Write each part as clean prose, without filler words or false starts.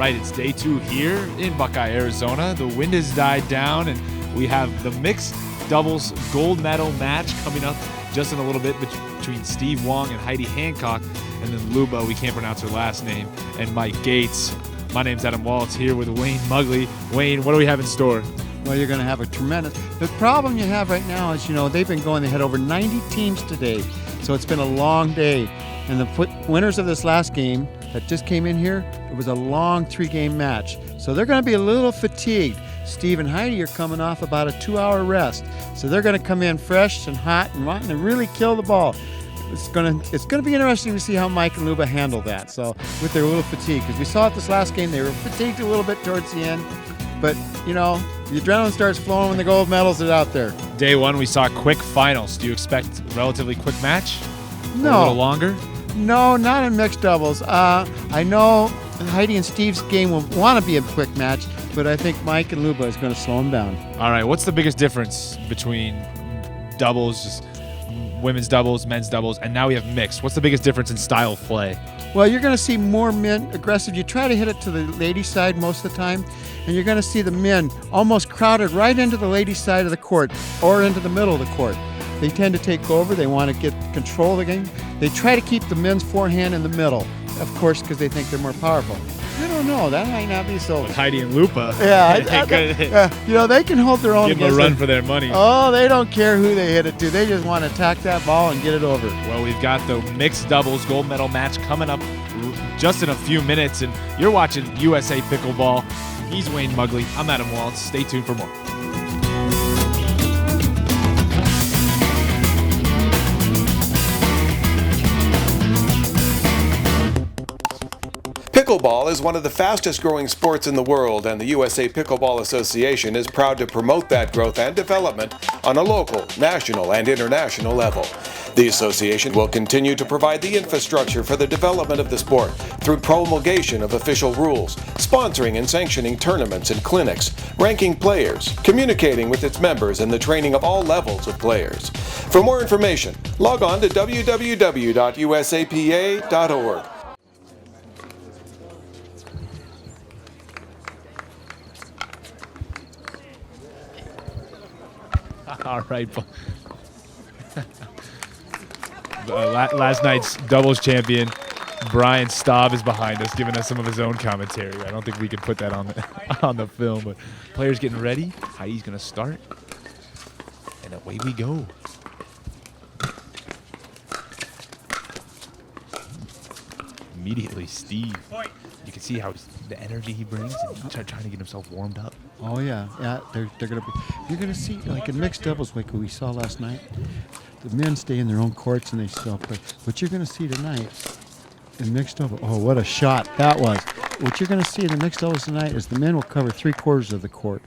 right, it's day 2 here in Buckeye, Arizona. The wind has died down, and we have the mixed doubles gold medal match coming up just in a little bit between Steve Wong and Heidi Hancock, and then Luba, we can't pronounce her last name, and Mike Gates. My name's Adam Waltz here with Wayne Mugley. Wayne, what do we have in store? Well, you're going to have a tremendous... The problem you have right now is, they've been going, they had over 90 teams today, so it's been a long day. And the winners of this last game that just came in here, it was a long 3-game match. So they're going to be a little fatigued. Steve and Heidi are coming off about a 2-hour rest. So they're going to come in fresh and hot and wanting to really kill the ball. It's going to be interesting to see how Mike and Luba handle that. So with their little fatigue, because we saw it this last game, they were fatigued a little bit towards the end. But, the adrenaline starts flowing when the gold medals are out there. Day 1, we saw quick finals. Do you expect a relatively quick match? No. Or a little longer? No, not in mixed doubles. I know Heidi and Steve's game will want to be a quick match, but I think Mike and Luba is going to slow them down. All right, what's the biggest difference between doubles, just women's doubles, men's doubles, and now we have mixed? What's the biggest difference in style of play? Well, you're going to see more men aggressive. You try to hit it to the ladies' side most of the time, and you're going to see the men almost crowded right into the ladies' side of the court or into the middle of the court. They tend to take over. They want to get control of the game. They try to keep the men's forehand in the middle, of course, because they think they're more powerful. I don't know. That might not be so. With Heidi and Luba. Yeah, they can hold their own. Give them a run for their money. Oh, they don't care who they hit it to. They just want to attack that ball and get it over. Well, we've got the mixed doubles gold medal match coming up just in a few minutes, and you're watching USA Pickleball. He's Wayne Mugley. I'm Adam Waltz. Stay tuned for more. Pickleball is one of the fastest growing sports in the world, and the USA Pickleball Association is proud to promote that growth and development on a local, national, and international level. The association will continue to provide the infrastructure for the development of the sport through promulgation of official rules, sponsoring and sanctioning tournaments and clinics, ranking players, communicating with its members, and the training of all levels of players. For more information, log on to www.usapa.org. All right. Last night's doubles champion, Brian Staub, is behind us, giving us some of his own commentary. I don't think we can put that on the film, but players getting ready. Heidi's going to start, and away we go. Immediately, Steve. You can see how the energy he brings and trying to get himself warmed up. Oh yeah, they're going to be. You're going to see, like in mixed doubles, like we saw last night. The men stay in their own courts and they still play. What you're going to see tonight in mixed doubles, oh, what a shot that was! What you're going to see in the mixed doubles tonight is the men will cover 3/4 of the court.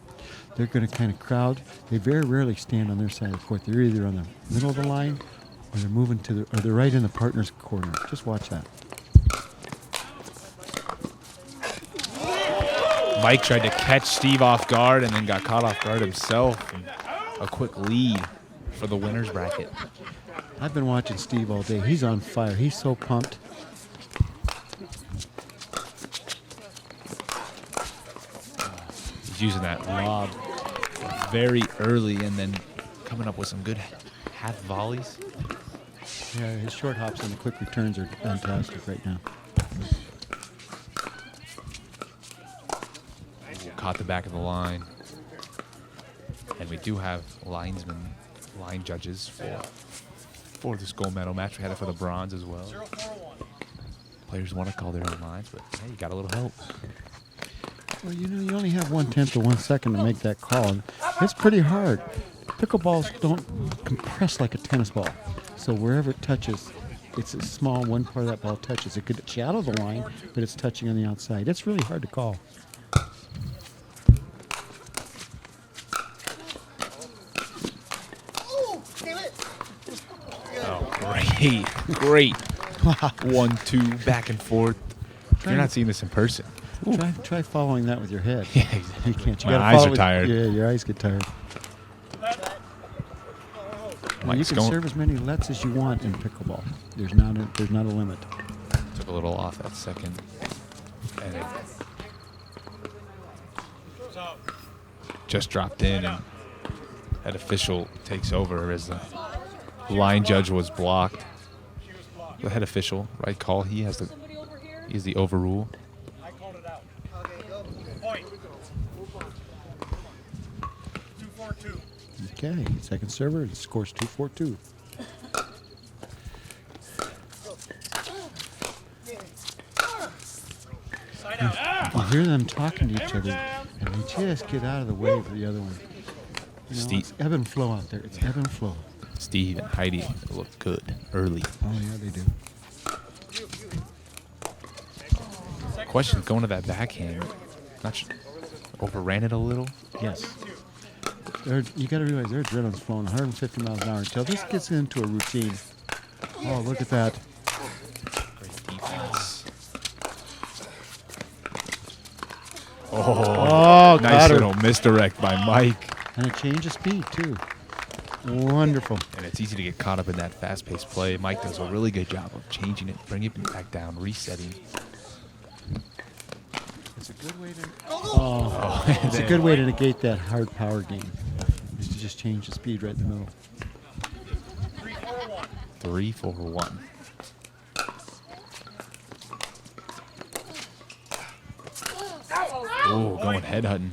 They're going to kind of crowd. They very rarely stand on their side of the court. They're either on the middle of the line, or they're moving or they're right in the partner's corner. Just watch that. Mike tried to catch Steve off guard and then got caught off guard himself. And a quick lead for the winner's bracket. I've been watching Steve all day. He's on fire. He's so pumped. He's using that lob very early and then coming up with some good half volleys. Yeah, his short hops and the quick returns are fantastic right now. Caught the back of the line. And we do have line judges for this gold medal match. We had it for the bronze as well. Players want to call their own lines, but hey, you got a little help. Well, you only have 1/10 of 1 second to make that call. And it's pretty hard. Pickleballs don't compress like a tennis ball. So wherever it touches, it's a small one part of that ball touches. It could shadow the line, but it's touching on the outside. It's really hard to call. Great. 1-2 back and forth. You're not seeing this in person. Try following that with your head. Yeah, exactly. You can't. My eyes are tired. Yeah, your eyes get tired. You can serve as many lets as you want in pickleball. There's not a limit. Took a little off that second. And just dropped in, and that official takes over as the line judge was blocked. The head official, right call. He has the overrule. I called it out. Okay, go. Point. 2-4-2. Okay, second server, it scores 2-4-2. Side out. You hear them talking to each other, and they just get out of the way for the other one. You know, Steve. it's ebb and flow out there. It's ebb and flow. Steve and Heidi look good early. Oh, yeah, they do. Question going to that backhand. Not sure, overran it a little. Yes. You got to realize their adrenaline's flowing 150 miles an hour until this gets into a routine. Oh, look at that. Great defense. Oh, Nice got her. little misdirect by Mike. And a change of speed, too. Wonderful. And it's easy to get caught up in that fast-paced play. Mike does a really good job of changing it, bringing it back down, resetting. It's a good way to. It's a good way to negate that hard power game. Is to just change the speed right in the middle. 3-4-1. 3-4-1. Oh, going head hunting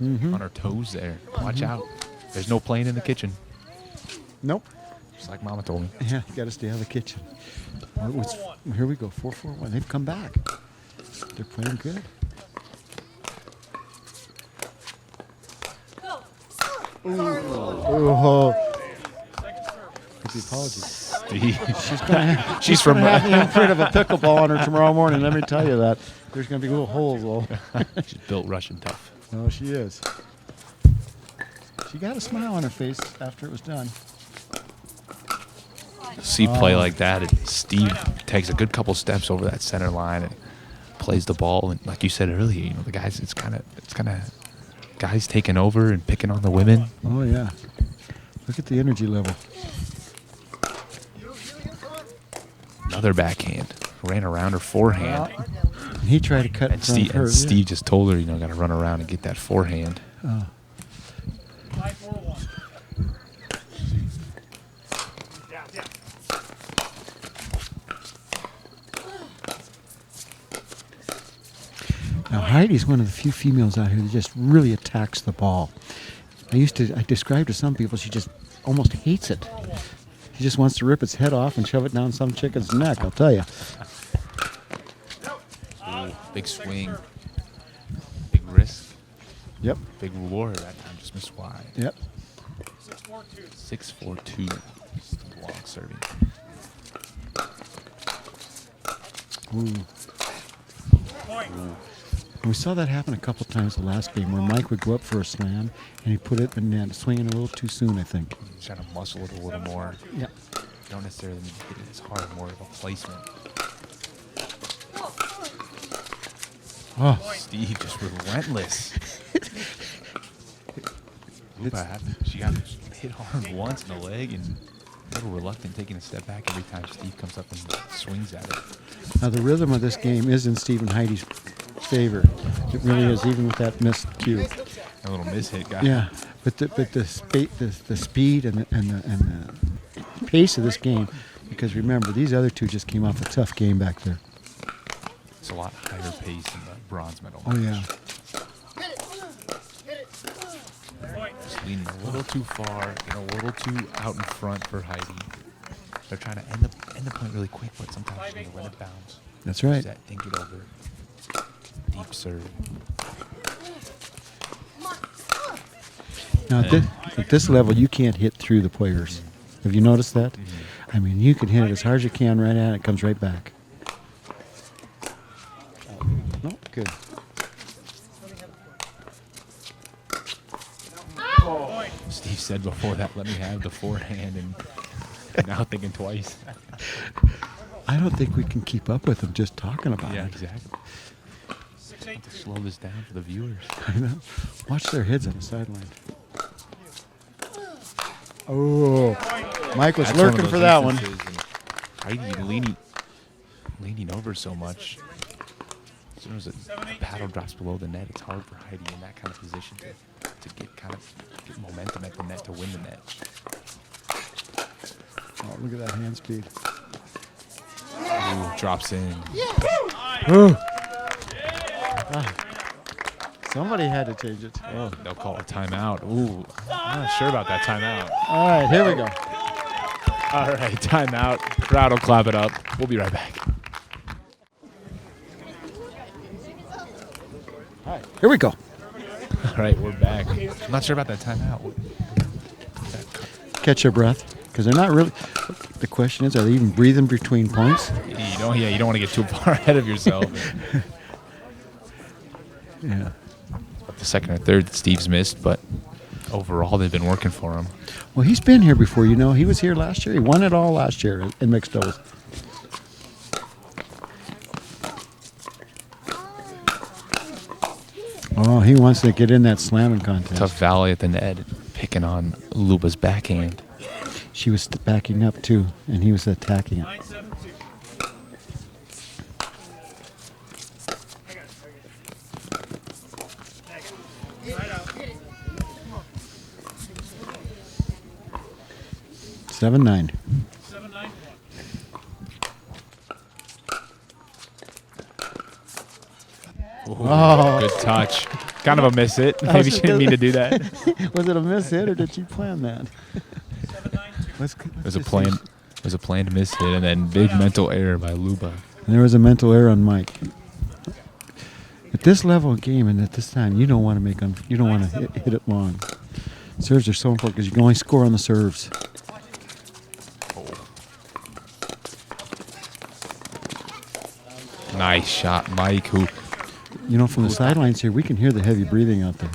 on her toes there. Watch out. There's no playing in the kitchen, Nope. just like Mama told me. Yeah, you got to stay out of the kitchen. Here we go, 4-4-1. They've come back. They're playing good. Oh, with the apologies. Steve. She's from have the imprint of a pickleball on her tomorrow morning. Let me tell you that. There's going to be little holes, though. She's built Russian tough. No, she is. She got a smile on her face after it was done. See play like that, and Steve takes a good couple steps over that center line and plays the ball. And like you said earlier, you know, the guys, it's kind of guys taking over and picking on the women. Oh, yeah. Look at the energy level. Another backhand. Ran around her forehand. He tried to cut in And front Steve, of her. and Steve just told her, you know, got to run around and get that forehand. 5-4-1. Now, Heidi's one of the few females out here that just really attacks the ball. I described to some people, she just almost hates it. She just wants to rip its head off and shove it down some chicken's neck, I'll tell you. Ooh, big swing. Big risk. Yep, Big reward that time. Just missed wide. yep. 6-4-2. 6-4-2. Long serving. Ooh. Point. We saw that happen a couple times the last game where Mike would go up for a slam and he put it in net, swinging a little too soon, I think. He's trying to muscle it a little more. Yeah. Don't necessarily need to hit it as hard, more of a placement. Oh, Steve just relentless. Luba, she got hit hard once in the leg and a little reluctant taking a step back every time Steve comes up and swings at it. now the rhythm of this game is in Steve and Heidi's favor. It really is, even with that missed cue. A little miss-hit guy. Yeah, but the speed and the pace of this game, because remember, these other two just came off a tough game back there. It's a lot higher pace than the bronze medal. Oh, yeah. Just leaning a little too far, getting a little too out in front for Heidi. They're trying to end the point really quick, but sometimes you let it bounce. That's right. Set, think it over. Deep serve. Now, at this level, you can't hit through the players. Have you noticed that? I mean, you can hit it as hard as you can right at it. It comes right back. No, good. Steve said before that, let me have the forehand, and now thinking twice. I don't think we can keep up with them just talking about Yeah, it. exactly. Have to slow this down for the viewers. I know. Watch their heads on the sideline. Oh, Mike was That's one of lurking those for that one. instances, and Heidi leaning over so much. As soon as a paddle drops below the net, it's hard for Heidi in that kind of position to to get momentum at the net to win the net. Oh, look at that hand speed. Ooh, drops in. Somebody had to change it. Oh, they'll call a timeout. Ooh, I'm not sure about that timeout. All right, here we go. All right, timeout. Crowd will clap it up. We'll be right back. All right, here we go. All right, we're back. I'm not sure about that timeout. Catch your breath, because they're not really. The question is, are they even breathing between points? You don't want to get too far ahead of yourself. Yeah. The second or third that Steve's missed, but overall they've been working for him. Well, he's been here before. He was here last year. He won it all last year in mixed doubles. Oh, he wants to get in that slamming contest. Tough volley at the net, picking on Luba's backhand. She was backing up too, and he was attacking it. 9-7-2. 7-9. 7-9. Ooh, good touch. Kind of a miss hit. Maybe she didn't mean to do that. Was it a miss hit or did she plan that? 7-9-2. It was a planned miss hit, and then big mental error by Luba. And there was a mental error on Mike. At this level of game and at this time, you don't want to hit it long. Serves are so important because you can only score on the serves. Nice shot, Mike. Who From the sidelines here, we can hear the heavy breathing out there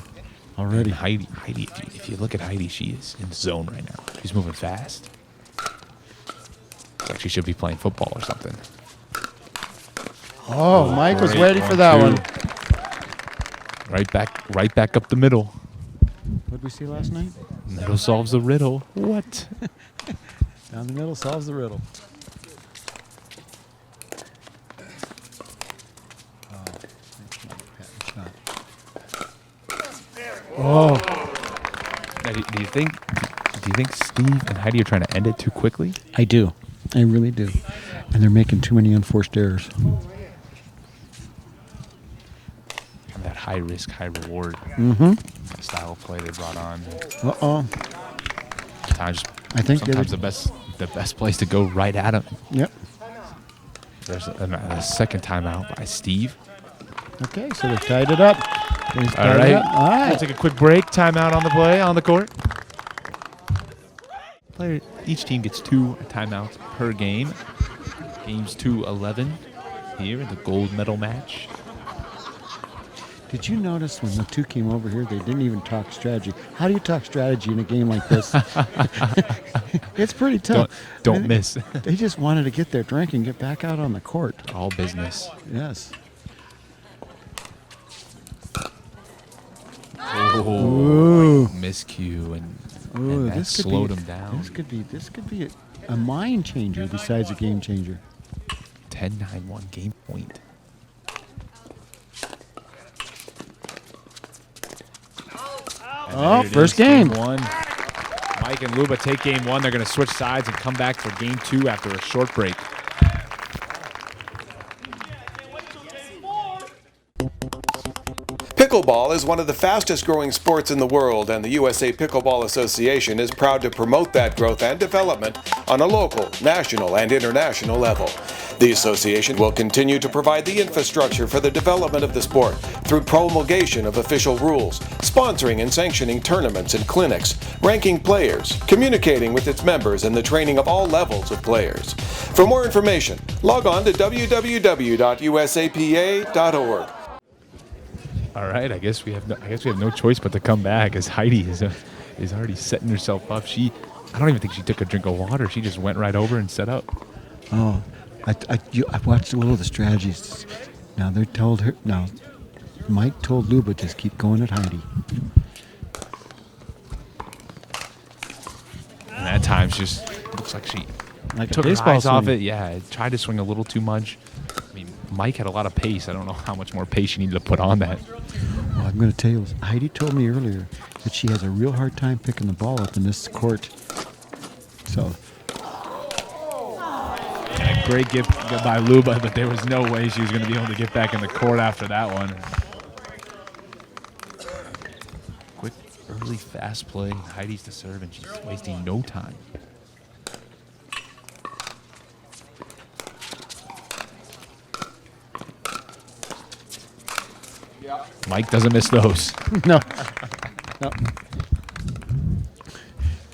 already. Heidi. If you look at Heidi, she is in the zone right now. She's moving fast. It's like she should be playing football or something. Oh, Mike was Great waiting for that one. Right back up the middle. What did we see last night? Middle solves the riddle. What? Down the middle solves the riddle. Oh. Now, do you think Steve and Heidi are trying to end it too quickly? I do. I really do. And they're making too many unforced errors. And that high risk, high reward style of play they brought on. Uh-oh. I think sometimes the best place to go right at him. Yep. There's a second timeout by Steve. Okay, so they've tied it up. All right. All right. We'll take a quick break. Timeout on the play, on the court. Each team gets 2 timeouts per game. Games 2-11 here in the gold medal match. Did you notice when the two came over here, they didn't even talk strategy? How do you talk strategy in a game like this? It's pretty tough. Don't miss. They just wanted to get their drink and get back out on the court. All business. Yes. Oh, miscue and that this could slowed be, him down. This could be a mind changer besides a game changer. 10-9-1 game point. Oh, first game. Game 1. Mike and Luba take game 1. They're going to switch sides and come back for game 2 after a short break. Pickleball is one of the fastest growing sports in the world, and the USA Pickleball Association is proud to promote that growth and development on a local, national, and international level. The association will continue to provide the infrastructure for the development of the sport through promulgation of official rules, sponsoring and sanctioning tournaments and clinics, ranking players, communicating with its members, and the training of all levels of players. For more information, log on to www.usapa.org. All right, I guess we have no choice but to come back as Heidi is already setting herself up. I don't even think she took a drink of water. She just went right over and set up. Oh, I watched a little of the strategies. Now they told her. Now, Mike told Luba just keep going at Heidi. And at times, just looks like she took her eyes off it. Yeah, tried to swing a little too much. I mean, Mike had a lot of pace. I don't know how much more pace she needed to put on that. Well, I'm going to tell you, Heidi told me earlier, that she has a real hard time picking the ball up in this court. So And a great gift by Luba, but there was no way she was going to be able to get back in the court after that one. Quick, early, fast play. Heidi's to serve, and she's wasting no time. Mike doesn't miss those. no. No.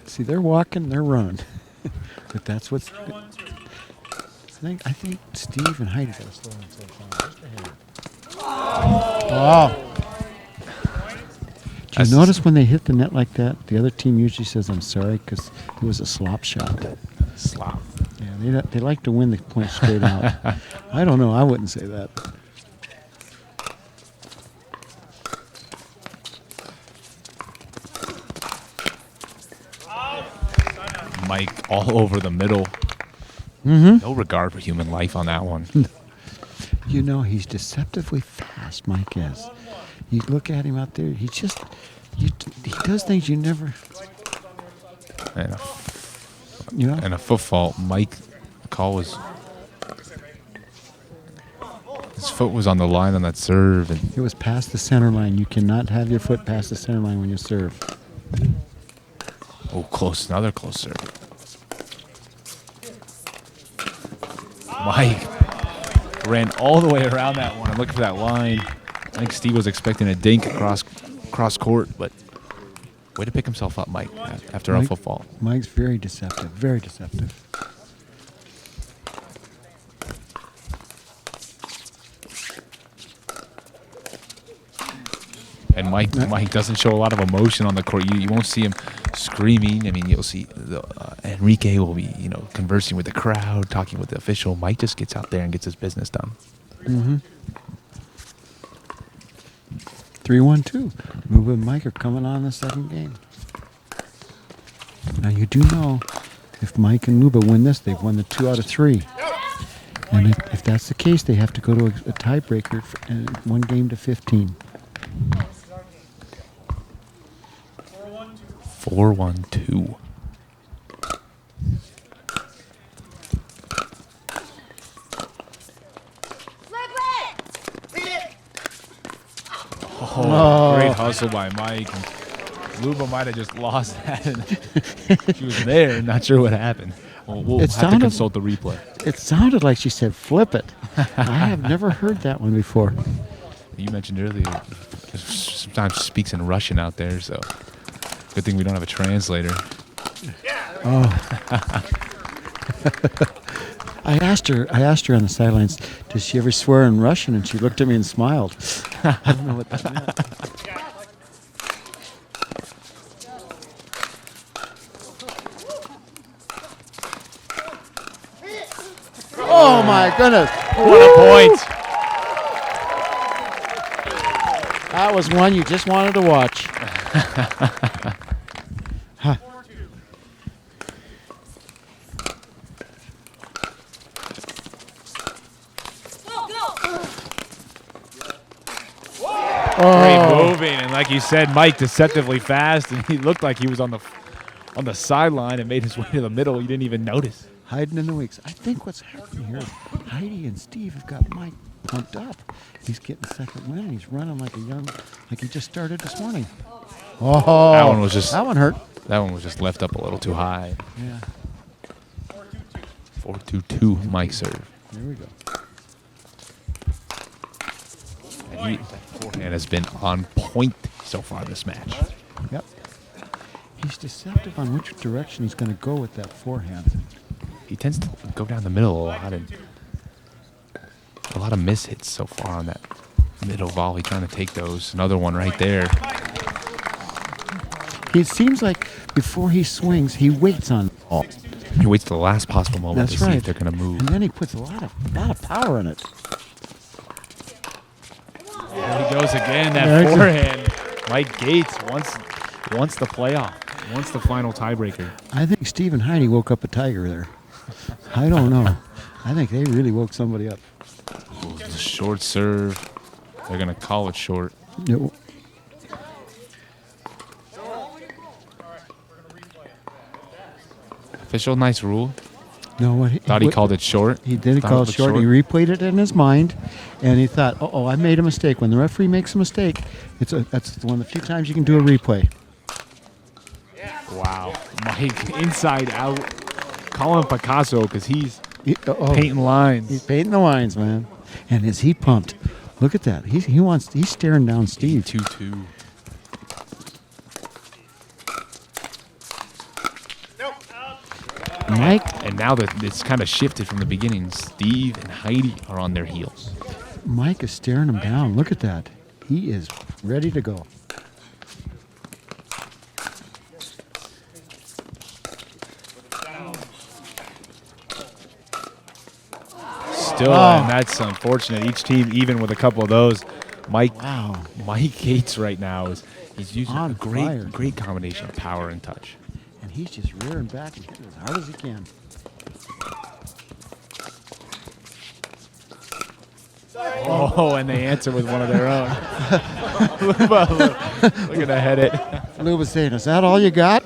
See, they're walking, they're running. But that's what's. I think Steve and Heidi got to slow themselves down just a hair. Oh. Do you notice when they hit the net like that, the other team usually says, "I'm sorry," because it was a slop shot. Slop. Yeah, they like to win the point straight out. I don't know. I wouldn't say that. Mike all over the middle. No regard for human life on that one. You know, he's deceptively fast, Mike is. You look at him out there, he does things you never... And You know? a foot fault. Mike, the call was... His foot was on the line on that serve. And It was past the center line. You cannot have your foot past the center line when you serve. oh, close. Another close serve. Mike ran all the way around that one. I'm looking for that line. I think Steve was expecting a dink cross court, but way to pick himself up, Mike, after a foot fault. Mike's very deceptive, very deceptive. And Mike doesn't show a lot of emotion on the court. You won't see him screaming. I mean, you'll see Enrique will be, conversing with the crowd, talking with the official. Mike just gets out there and gets his business done. 3-1-2. Luba and Mike are coming on the second game. Now you do know if Mike and Luba win this, they've won the 2 out of 3. And if that's the case, they have to go to a tiebreaker and 1 game to 15. 4-1-2. Oh, great hustle by Mike. Luba might have just lost that. She was there, not sure what happened. We'll have to consult the replay. It sounded like she said, "Flip it." I have never heard that one before. You mentioned earlier, sometimes speaks in Russian out there, so good thing we don't have a translator. Oh. I asked her on the sidelines, does she ever swear in Russian? And she looked at me and smiled. I don't know what that meant. Oh my goodness. What a point. That was one you just wanted to watch. Huh. Great moving, and like you said, Mike deceptively fast, and he looked like he was on the sideline and made his way to the middle. You didn't even notice. Hiding in the wings. I think what's happening here, Heidi and Steve have got Mike pumped up. He's getting second win, and he's running like he just started this morning. Oh, that one hurt. That one was just left up a little too high. Yeah. 4-2-2, Mike serve. There we go. And that forehand has been on point so far this match. Yep. He's deceptive on which direction he's going to go with that forehand. He tends to go down the middle a lot, and a lot of mishits so far on that middle volley, trying to take those. Another one right there. It seems like before he swings, he waits on the ball. He waits to the last possible moment That's to right. see if they're going to move. And then he puts a lot of power in it. There he goes again, that forehand. Mike Gates wants the playoff, wants the final tiebreaker. I think Steve and Heidi woke up a tiger there. I don't know. I think they really woke somebody up. Ooh, the short serve. They're going to call it short. Official, nice rule. No, what Thought he called it short. He did Thought call it it short. looked He replayed it in his mind, and he thought, "Oh, I made a mistake." When the referee makes a mistake, that's one of the few times you can do a replay. Wow. Mike, inside out. Call him Picasso because he's Oh, painting lines. he's painting the lines, man. And is he pumped? Look at that. He's staring down Steve. 2-2. Mike, And now that it's kind of shifted from the beginning, Steve and Heidi are on their heels. Mike is staring him down. Look at that. He is ready to go. Still, and that's unfortunate. Each team, even with a couple of those, Mike Gates right now he's using On a fire. great combination of power and touch. And he's just rearing back and hitting as hard as he can. Oh, and they answer with one of their own. Luba, look at the head it. Luba's saying, "Is that all you got?"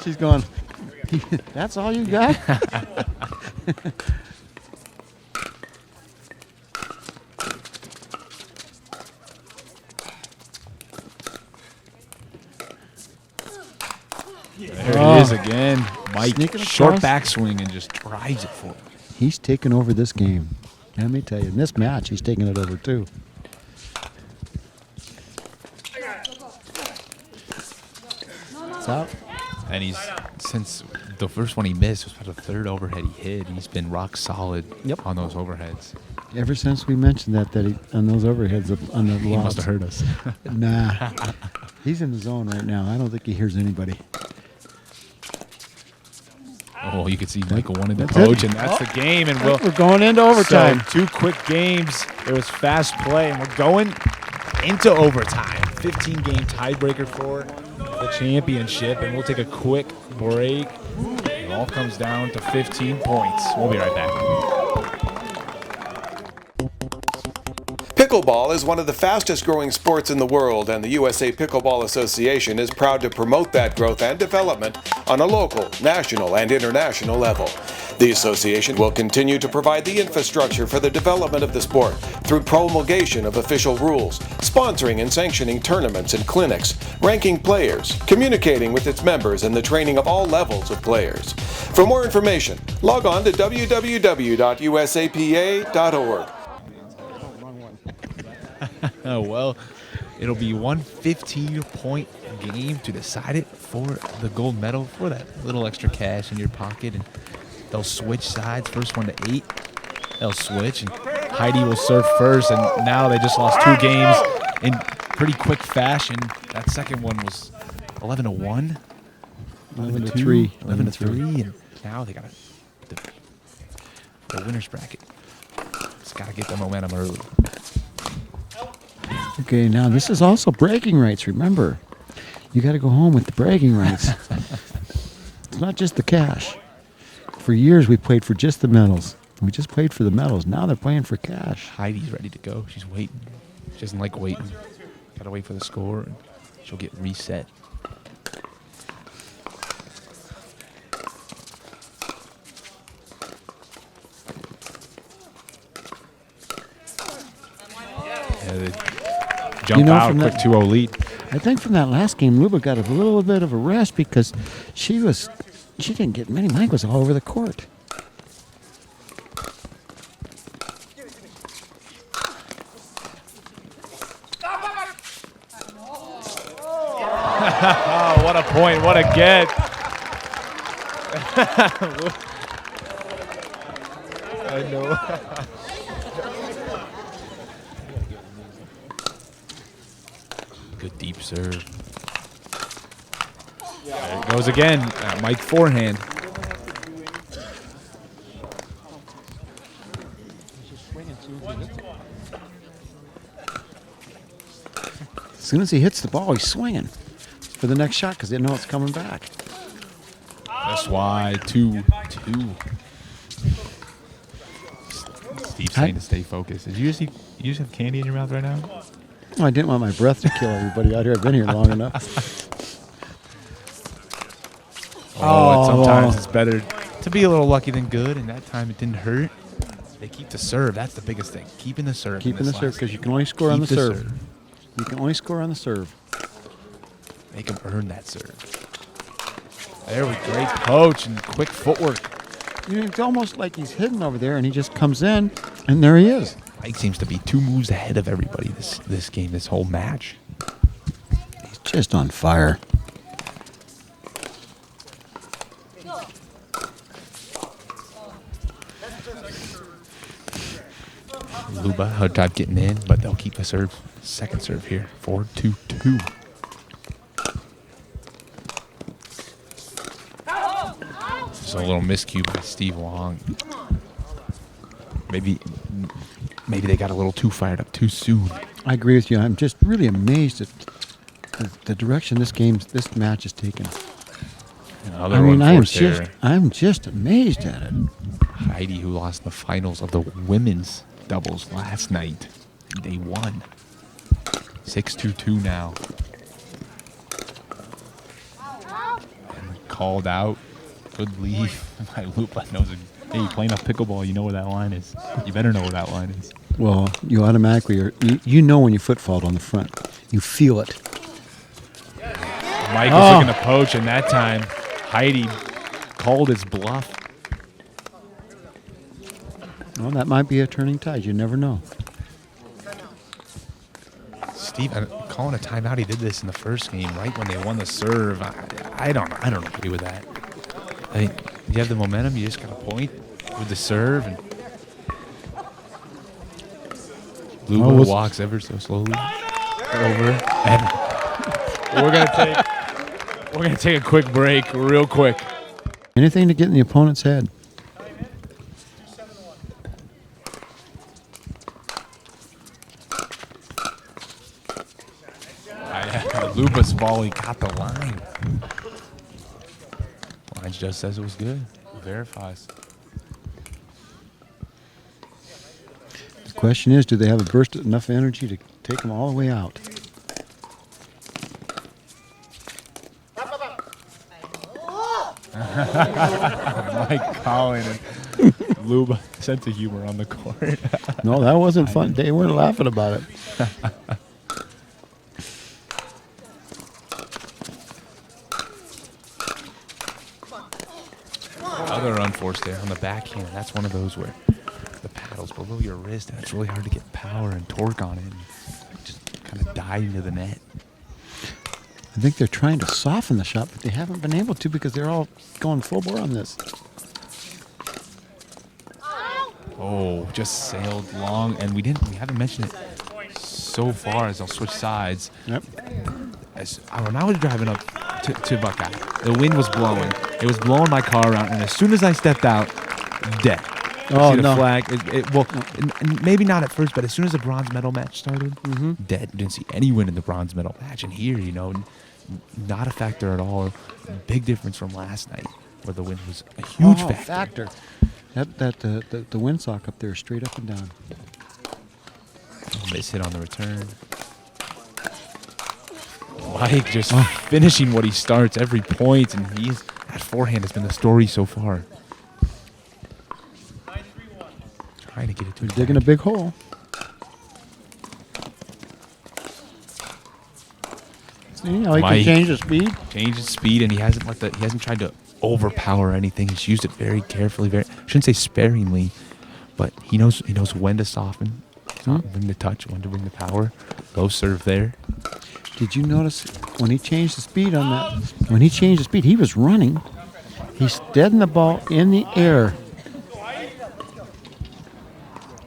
She's going, "That's all you got?" There it is again. Mike, Sneaking short across. backswing and just drives it for him. He's taking over this game. Let me tell you, in this match, he's taking it over too. It's out. And he's, since the first one he missed was about the third overhead he hit, he's been rock solid Yep. on those overheads. Ever since we mentioned that he, on those overheads on the He must lobs. have heard us. Nah. He's in the zone right now. I don't think he hears anybody. Oh, you can see Michael wanted to That's it. poach, and that's the game. And We're going into overtime. So, 2 quick games. There was fast play, and we're going into overtime. 15-game tiebreaker for the championship, and we'll take a quick break. It all comes down to 15 points. We'll be right back. Pickleball is one of the fastest growing sports in the world, and the USA Pickleball Association is proud to promote that growth and development on a local, national, and international level. The association will continue to provide the infrastructure for the development of the sport through promulgation of official rules, sponsoring and sanctioning tournaments and clinics, ranking players, communicating with its members, and the training of all levels of players. For more information, log on to www.usapa.org. Oh, well, it'll be one 15-point game to decide it for the gold medal, for that little extra cash in your pocket. And they'll switch sides. First one to 8, they'll switch. And Heidi will serve first. And now they just lost 2 games in pretty quick fashion. That second one was 11-1. 11-3. 11-3. And now they got the winner's bracket. Just got to get the momentum early. Okay, now this is also bragging rights. Remember, you got to go home with the bragging rights. It's not just the cash. For years, we played for just the medals. We just played for the medals. Now they're playing for cash. Heidi's ready to go. She's waiting. She doesn't like waiting. Got to wait for the score, and she'll get reset. They jump out, from quick that- 2-0 lead. I think from that last game, Luba got a little bit of a rest because she didn't get many. Mike was all over the court. Oh, what a point. What a get. I know. Good deep serve. There it goes again. Mike forehand. As soon as he hits the ball, he's swinging for the next shot because they know it's coming back. That's why 2-2. Steve's saying to stay focused. Did you just have candy in your mouth right now? Oh, I didn't want my breath to kill everybody out here. I've been here long enough. Sometimes it's better to be a little lucky than good, and that time it didn't hurt. They keep the serve. That's the biggest thing. Keeping the serve. Keeping the serve because you can only score on the serve. You can only score on the serve. Make them earn that serve. There we go. Great poach and quick footwork. You know, it's almost like he's hidden over there, and he just comes in, and there he is. Mike seems to be 2 moves ahead of everybody this game, this whole match. He's just on fire. Luba, hard time getting in, but they'll keep the serve. Second serve here. 4-2-2. So a little miscue by Steve Wong. Maybe they got a little too fired up too soon. I agree with you. I'm just really amazed at the direction this match is taking. I mean, I'm just amazed at it. Heidi, who lost the finals of the women's doubles last night, they won. 6-2-2 now. And called out. Good leave by Luba. Knows it. Hey, you playing off pickleball, you know where that line is. You better know where that line is. Well, you automatically you know when you foot fault on the front. You feel it. Mike was looking to poach, and that time Heidi called his bluff. Well, that might be a turning tide. You never know. Steve calling a timeout. He did this in the first game, right when they won the serve. I don't agree with that. I think you have the momentum. You just got to point with the serve. And Luba walks ever so slowly over. And we're gonna take a quick break, real quick. Anything to get in the opponent's head. Luba's volley got the line. Line just says it was good. Verifies. The question is, do they have a burst of enough energy to take them all the way out? Mike Collin and Luba, sense of humor on the court. No, that wasn't fun. They weren't laughing about it. Other unforced there on the backhand. That's one of those where the paddle's below your wrist, and it's really hard to get power and torque on it. And just kind of dive into the net. I think they're trying to soften the shot, but they haven't been able to because they're all going full bore on this. Oh, just sailed long, and we haven't mentioned it so far as I'll switch sides. Yep. When I was driving up to Buckeye, the wind was blowing. It was blowing my car around, and as soon as I stepped out, dead. Oh, see the no. flag. Maybe not at first, but as soon as the bronze medal match started, dead. Didn't see any wind in the bronze medal match. And here, not a factor at all. Big difference from last night, where the wind was a huge factor. The windsock up there is straight up and down. Miss hit on the return. Mike just finishing what he starts every point, and that forehand has been the story so far. Trying to get it to his digging a big hole. See how he can change his speed? Change his speed, and he hasn't tried to overpower anything. He's used it very carefully, shouldn't say sparingly, but he knows when to soften, bring the touch, when to bring the power. Low serve there. Did you notice when he changed the speed on that? When he changed the speed, he was running. He's deading the ball in the air.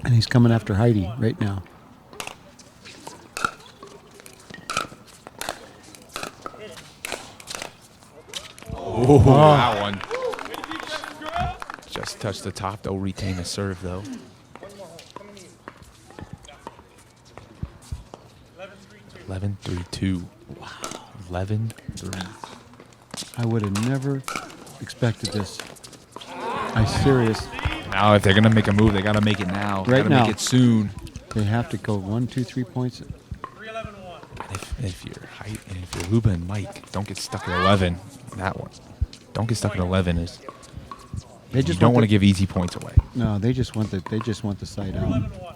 And he's coming after Heidi right now. Oh, that one. Just touched the top. They'll retain the serve, though. 11-3-2. Wow. 11-3. I would have never expected this. I'm serious. Now, if they're going to make a move, they got to make it now. Right now. Make it soon. They have to go 1, 2, 3 points. 3-11-1. If you're Luba and Mike, don't get stuck at 11 in that one. Don't get stuck at 11. Is They you just don't want to the- give easy points away. No, they just want the side out. 11-1.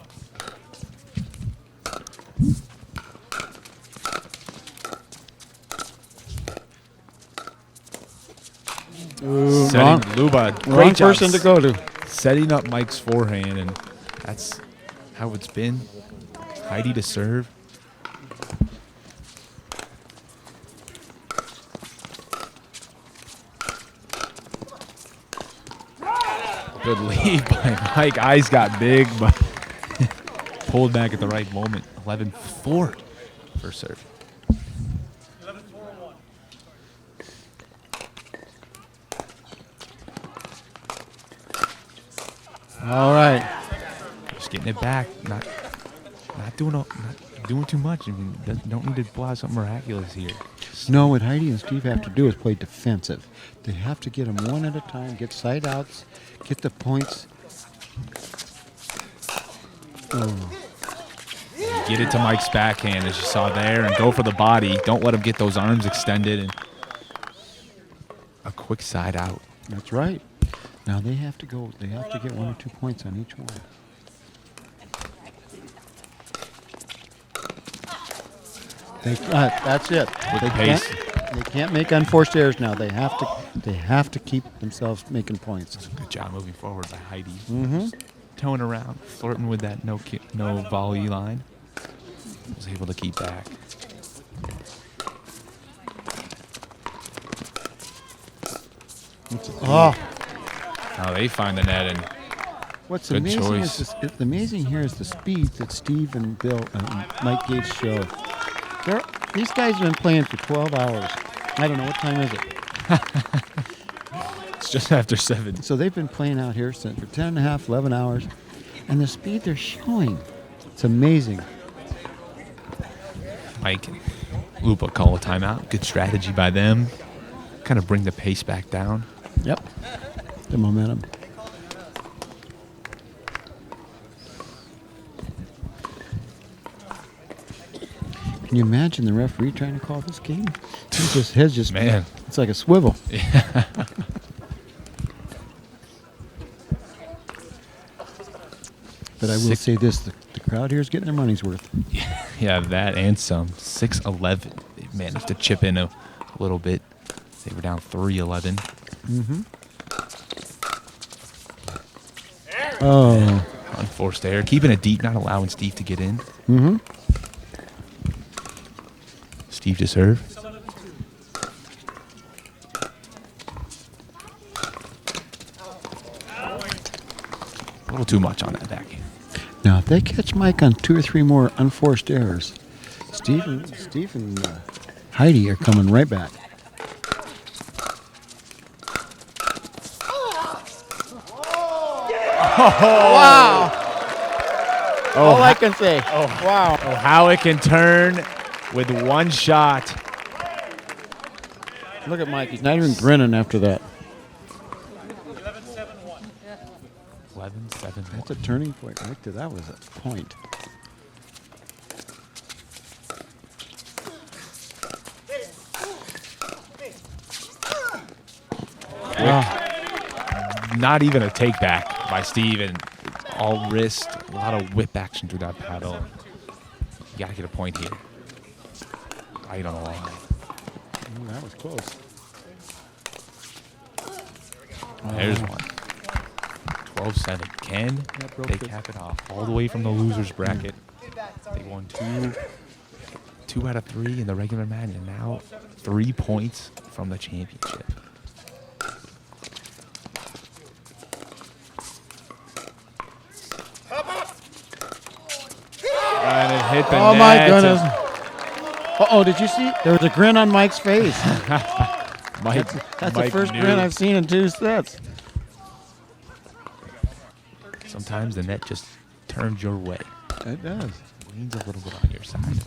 Ooh, Setting Luba, wrong great job person to go to. setting up Mike's forehand, and that's how it's been. Heidi to serve. Good lead by Mike. Eyes got big, but pulled back at the right moment. 11-4 for serve. 11-4-1. All right. Just getting it back. Not doing too much. I mean, don't need to pull out something miraculous here. No, what Heidi and Steve have to do is play defensive. They have to get them one at a time, get side outs, get the points. Oh. Get it to Mike's backhand, as you saw there, and go for the body. Don't let him get those arms extended. And a quick side out. That's right. Now they have to go. They have to get 1 or 2 points on each one. That's it. With They pace. can't make unforced errors now. They have to keep themselves making points. Good job moving forward by Heidi. Mm-hmm. Towing around, flirting with that no volley line. Was able to keep back. Oh, Now they find the net, and what's Good amazing choice. is amazing here is the speed that Steve and Bill and Mike Gates show. These guys have been playing for 12 hours. I don't know what time is it. it's just after 7. So they've been playing out here for 10 and a half, 11 hours, and the speed they're showing, it's amazing. Mike and Luba call a timeout. Good strategy by them. Kind of bring the pace back down. Yep. The momentum. Can you imagine the referee trying to call this game? His just Man. It's like a swivel. But I will say this: the crowd here is getting their money's worth. Yeah, that and some. 6-11. They managed to chip in a little bit. They were down 3-11. Mm-hmm. Oh. Unforced error. Keeping it deep, not allowing Steve to get in. Mm-hmm. Steve to serve. A little too much on that backhand. Now, if they catch Mike on 2 or 3 more unforced errors, Steve and Heidi are coming right back. Wow! All I can say. Wow. Oh, how it can turn with one shot. Look at Mike. He's not even grinning after that. 11-7-1. 11-7. That's a turning point right there. That was a point. Not even a take back by Steve, and all wrist, a lot of whip action through that paddle. You gotta get a point here. Right on the line. Ooh, that was close. There's one. 12-7. Can That broke they the- cap it off all the way from the losers bracket? They won two out of 3 in the regular match, and now 3 points from the championship. And it hit the Oh, net. my goodness. Uh-oh, did you see? There was a grin on Mike's face. Mike, That's Mike the first knew. grin I've seen in 2 sets. Sometimes the net just turns your way. It does. Leans a little bit on your side.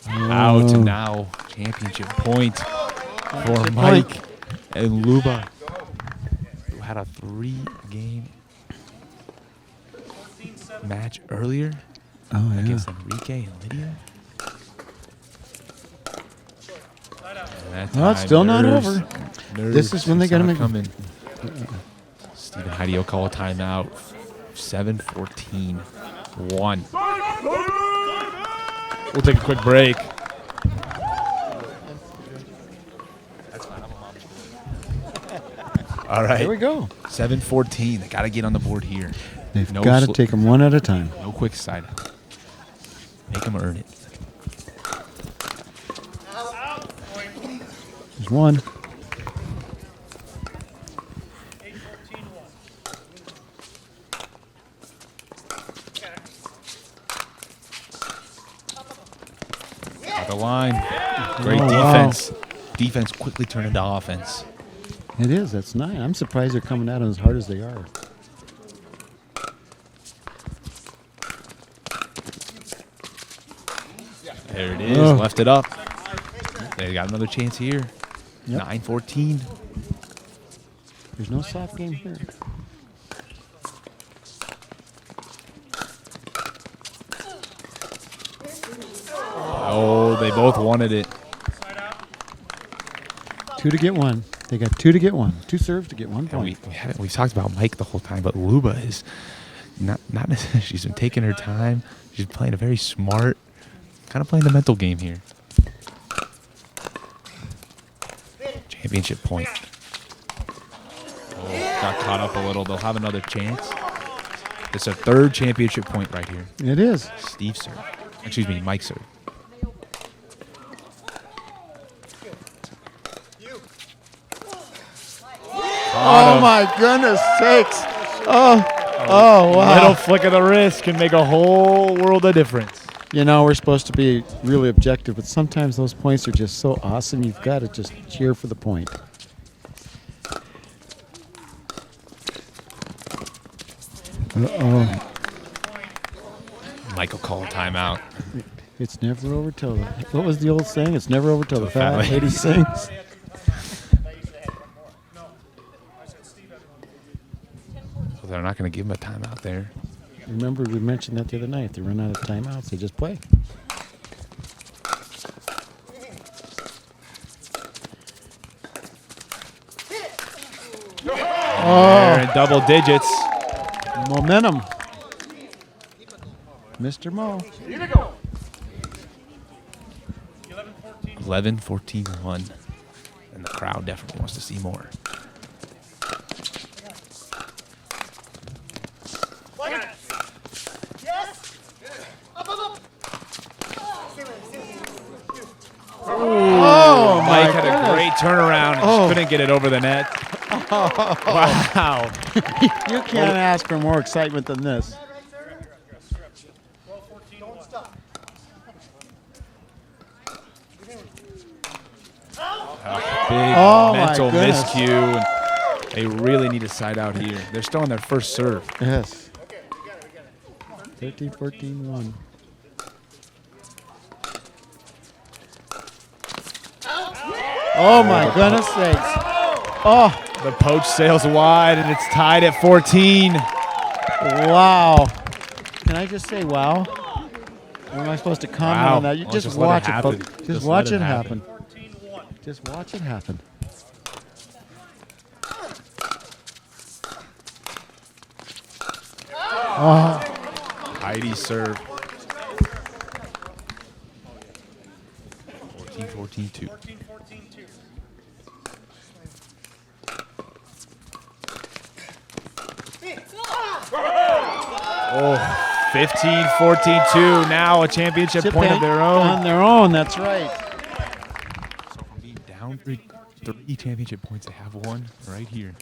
Out to now championship point for Mike and Luba, who had a 3-game match earlier Oh, yeah. against Enrique and Lydia. That Well, it's time, still not nerves- over. nerves This is when they just gotta not make- coming. Steve and Heidi will call a timeout. 7:14. 1. We'll take a quick break. All right. Here we go. 7:14. They got to get on the board here. They've No got to sl- take them one at a time. No quick side. Make them earn it. There's one. 8-14-1. At the line. Great Oh, wow. defense. Defense quickly turned into offense. It is. That's nice. I'm surprised they're coming at them as hard as they are. There it is. Oh. Left it up. They got another chance here. Yep. 9:14. There's no soft game here. Oh, they both wanted it. Side out. 2 to get 1. They got 2 to get 1. 2 serves to get 1 And point. we've talked about Mike the whole time, but Luba is not necessarily. She's been taking her time. She's playing a very smart, kind of playing the mental game here. Championship point. Oh, got caught up a little. They'll have another chance. It's a third championship point right here. It is. Steve serve. Excuse me, Mike serve. Oh, my goodness sakes. Oh, wow. Little flick of the wrist can make a whole world of difference. You know, we're supposed to be really objective, but sometimes those points are just so awesome, you've got to just cheer for the point. Uh-oh. Mike will call a timeout. It's never over till, what was the old saying? It's never over till the fat fat lady sings. So they're not going to give him a timeout there. Remember, we mentioned that the other night. If they run out of timeouts, they just play. They're in double digits. Momentum. Mr. Mo. 11-14-1. And the crowd definitely wants to see more. Oh, Mike had a great turnaround and just couldn't get it over the net. Wow. You can't ask for more excitement than this. 12-14-1. Big Oh, my mental goodness. miscue. And they really need a side out here. They're still on their first serve. Yes. 13-14-1. Oh, my goodness sakes. Oh, The poach sails wide, and it's tied at 14. wow. Can I just say wow? Or am I supposed to comment Wow. on that? You Well, just just let it watch it, happen. folks. Just Just watch let it it happen. happen. 14-1. Just watch it happen. Oh, Heidi serve. 14-14-2. 14-14-2. Oh, 15-14-2. Now a championship point of their own. On their own, that's right. So from being down three championship points, they have one right here.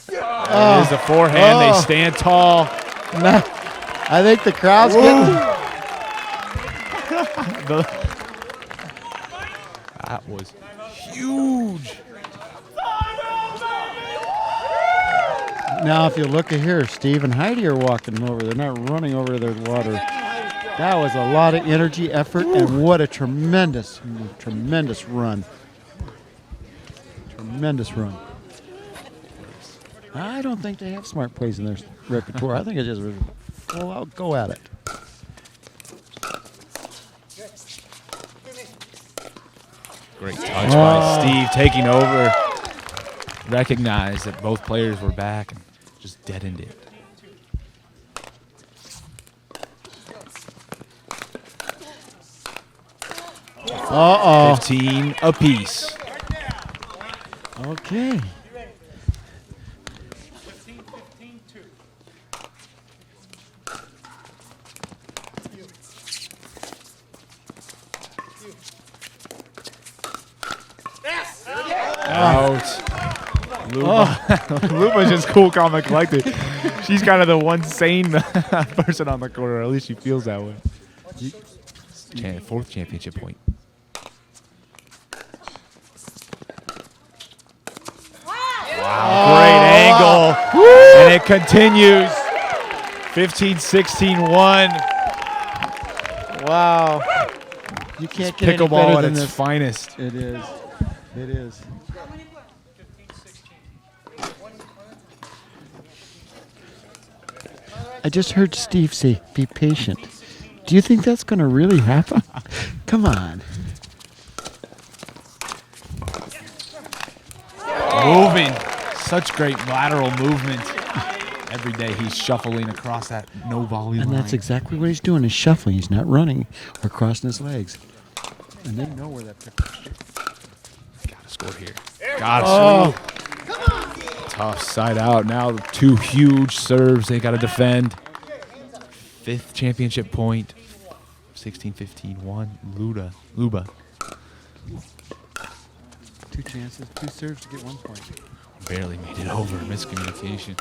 There it is, the forehand. They stand tall. No, I think the crowd's getting... That was huge. Now, if you look at here, Steve and Heidi are walking over. They're not running over to their water. That was a lot of energy, effort, and what a tremendous, tremendous run. Tremendous run. I don't think they have smart plays in their repertoire. I think it's just full out go at it. Great touch by Steve, taking over. Recognized that both players were back and just deadened it. Uh-oh. 15 apiece. Okay. 15-15-2. Out. Luba. Luba's just cool, calm, and collected. She's kind of the one sane person on the court, or at least she feels that way. Fourth championship point. Wow, great angle. And it continues. 15-16-1. Wow. You can't get any Pickleball better at than its this. finest. It is. It is. I just heard Steve say, be patient. Do you think that's going to really happen? Come on. Moving. Such great lateral movement. Every day he's shuffling across that no volley line. And that's exactly what he's doing, is shuffling. He's not running or crossing his legs. And they know where that pickle is. Gotta score here. Gotta score. Tough side out. Now two huge serves they gotta defend. Fifth championship point. 16-15-1. Luba. Two chances, two serves to get 1 point. Barely made it over. Miscommunication.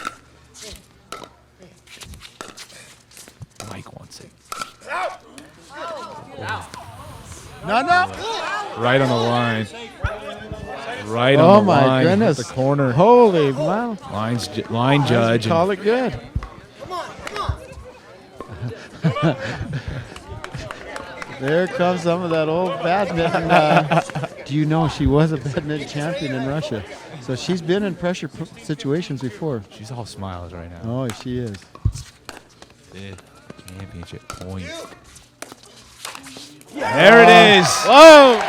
Mike wants it. No. Right on the line. Right Oh on the my line. goodness. At the corner. Holy wow. Line judge. Call it good. There comes some of that old badminton. Do you know she was a badminton champion in Russia? So she's been in pressure situations before. She's all smiles right now. Oh, she is. Fifth championship point. There it is. Whoa!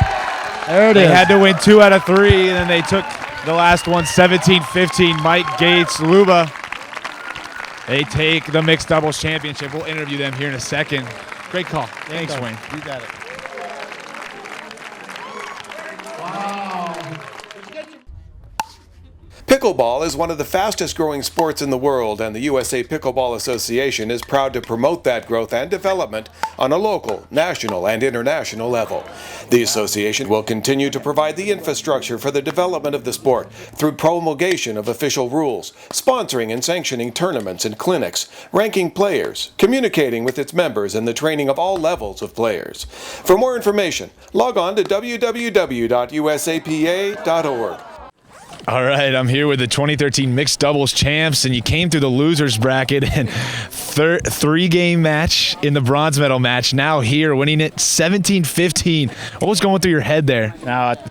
There it They is. had to win 2 out of 3, and then they took the last one 17-15. Mike Gates, Luba. They take the mixed doubles championship. We'll interview them here in a second. Great call. Thanks, Wayne. You got it. Pickleball is one of the fastest growing sports in the world, and the USA Pickleball Association is proud to promote that growth and development on a local, national, and international level. The association will continue to provide the infrastructure for the development of the sport through promulgation of official rules, sponsoring and sanctioning tournaments and clinics, ranking players, communicating with its members, and the training of all levels of players. For more information, log on to www.usapa.org. All right, I'm here with the 2013 mixed doubles champs, and you came through the losers bracket and three-game match in the bronze medal match. Now here, winning it 17-15. What was going through your head there?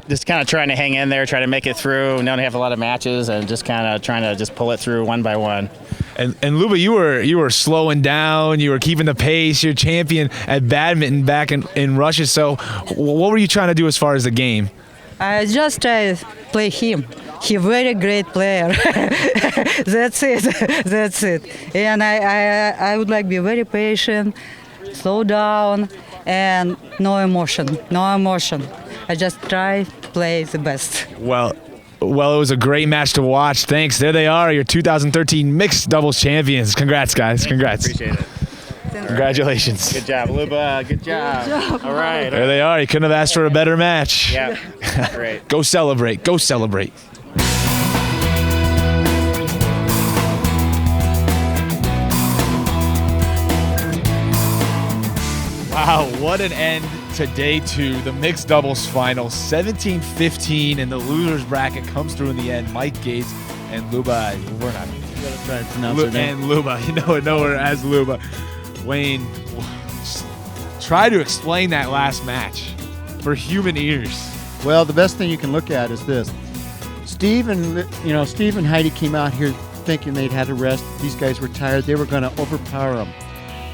Just kind of trying to hang in there, try to make it through. We don't have a lot of matches, and just kind of trying to just pull it through one by one. And Luba, you were slowing down. You were keeping the pace. You're champion at badminton back in Russia. So, what were you trying to do as far as the game? I just try to play him. He very great player. That's it. And I would like be very patient, slow down, and no emotion. I just try to play the best. Well, it was a great match to watch. Thanks. There they are, your 2013 mixed doubles champions. Congrats, guys. Congrats. Appreciate it. Congratulations. Good job, Luba. Good job. All right. There they are. You couldn't have asked for a better match. Yeah. Great. Go celebrate. Go celebrate. Wow, what an end to day 2. The mixed doubles final, 17-15, and the losers bracket comes through in the end. Mike Gates and Luba. We're not. You gotta try to pronounce her name. And Luba. You know her as Luba. Wayne, try to explain that last match for human ears. Well, the best thing you can look at is this. Steve and Heidi came out here thinking they'd had a rest. These guys were tired. They were going to overpower them.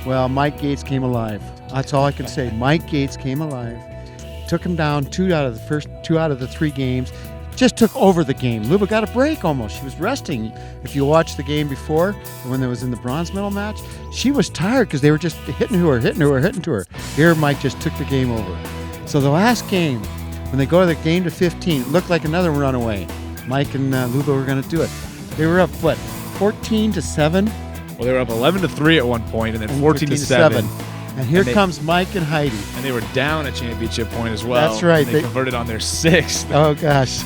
Well, Mike Gates came alive. That's all I can say. Mike Gates came alive, took him down two out of the 3 games. Just took over the game. Luba got a break almost. She was resting. If you watched the game before, when there was in the bronze medal match, she was tired because they were just hitting to her. Here, Mike just took the game over. So the last game, when they go to the game to 15, it looked like another runaway. Mike and Luba were going to do it. They were up, 14-7? Well, they were up 11-3 at one point, and then 14-7. And here comes Mike and Heidi. And they were down at championship point as well. That's right. And they converted on their 6th. Oh, gosh.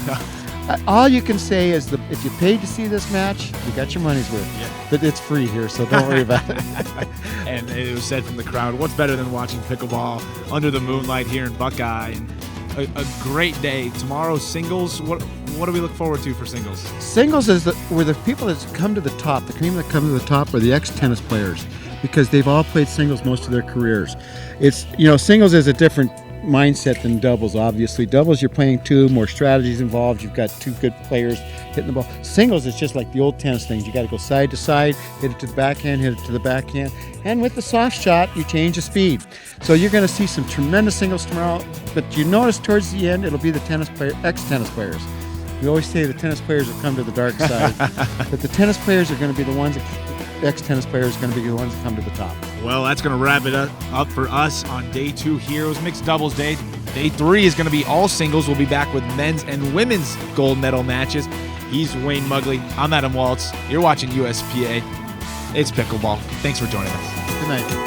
All you can say is if you paid to see this match, you got your money's worth. Yeah. But it's free here, so don't worry about it. And it was said from the crowd, what's better than watching pickleball under the moonlight here in Buckeye? And a great day. Tomorrow, singles. What do we look forward to for singles? Singles is where the people that come to the top, the cream that come to the top are the ex-tennis players, because they've all played singles most of their careers. It's, singles is a different mindset than doubles, obviously. Doubles, you're playing 2, more strategies involved. You've got 2 good players hitting the ball. Singles is just like the old tennis things. You got to go side to side, hit it to the backhand, hit it to the backhand. And with the soft shot, you change the speed. So you're going to see some tremendous singles tomorrow. But you notice towards the end, it'll be the ex-tennis players. We always say the tennis players have come to the dark side. But the tennis players are going to be the ones ex-tennis players are going to be the ones that come to the top. Well, that's going to wrap it up for us on day 2 here. It was mixed doubles day. Day 3 is going to be all singles. We'll be back with men's and women's gold medal matches. He's Wayne Mugley. I'm Adam Waltz. You're watching USPA. It's Pickleball. Thanks for joining us. Good night.